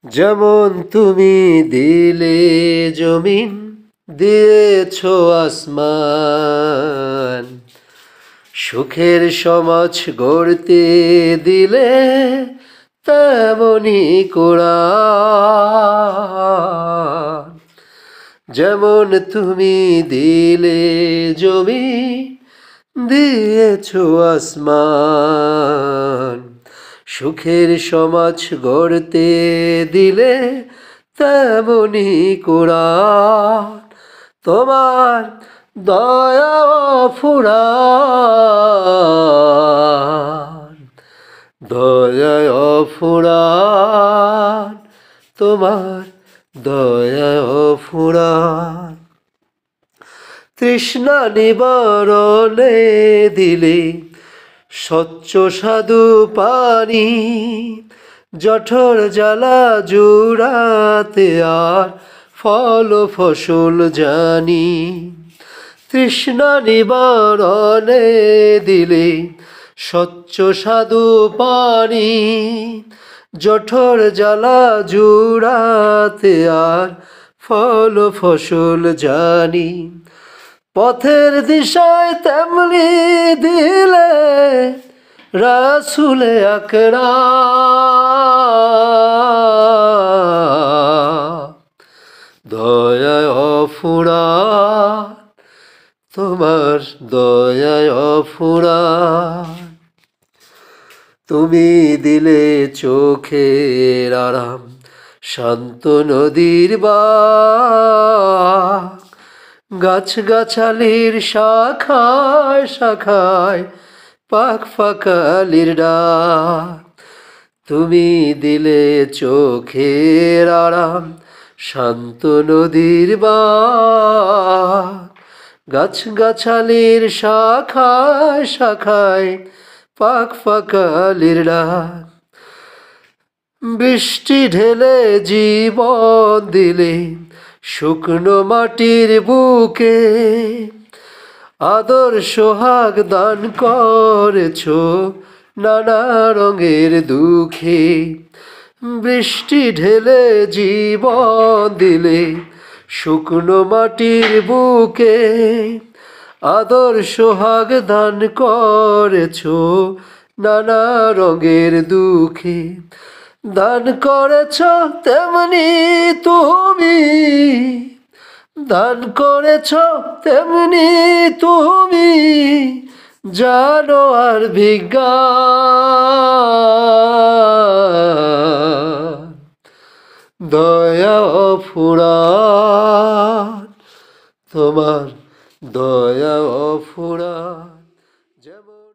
যেমন তুমি দিলে জমিন, দিয়েছো আসমান, সুখের সমাজ গড়তে দিলে তেমনি কোরআন। যেমন তুমি দিলে জমিন, দিয়েছো আসমান, সুখের সমাজ গড়তে দিলে তেমনি কোরআন। তোমার দয়া ফুরান, দয়ায় ফুরান, তোমার দয়ায় ফুরান। তৃষ্ণা নিবারণে দিলে স্বচ্ছ সাধু পানি, জঠর জ্বালা জুড়াতে আর ফল ফসল জানি। তৃষ্ণা নিবারণে দিলে স্বচ্ছ সাধু পানি, জঠর জ্বালা জুড়াতে আর ফল ফসল জানি। পথের দিশায় তেমনি দিলে রাসূলে আকরাম, দয়ায় ফুরান, তোমার দয়ায় ফুরান। তুমি দিলে চোখের আরাম, শান্ত নদীর বাঁক, গাছগাছালির শাখায় শাখায় পাখ পাখালির ডাক। তুমি দিলে চোখের আরাম, শান্ত নদীর বাঁক, গাছগাছালির শাখায় শাখায় পাখ পাখালির ডাক। বৃষ্টি ঢেলে জীবন দিলে শুকনো মাটির বুকে, আদর সোহাগ দান করেছো নানা রঙের দুঃখে। বৃষ্টি ঢেলে জীবন দিলে শুকনো মাটির বুকে, আদর সোহাগ দান করেছো নানা রঙের দুঃখে। দান করেছ তেমনি তুমি, দান করেছ তেমনি তুমি, জানো আর বিজ্ঞান। দয়া ফুরান, তোমার দয়া ফুরান। যেমন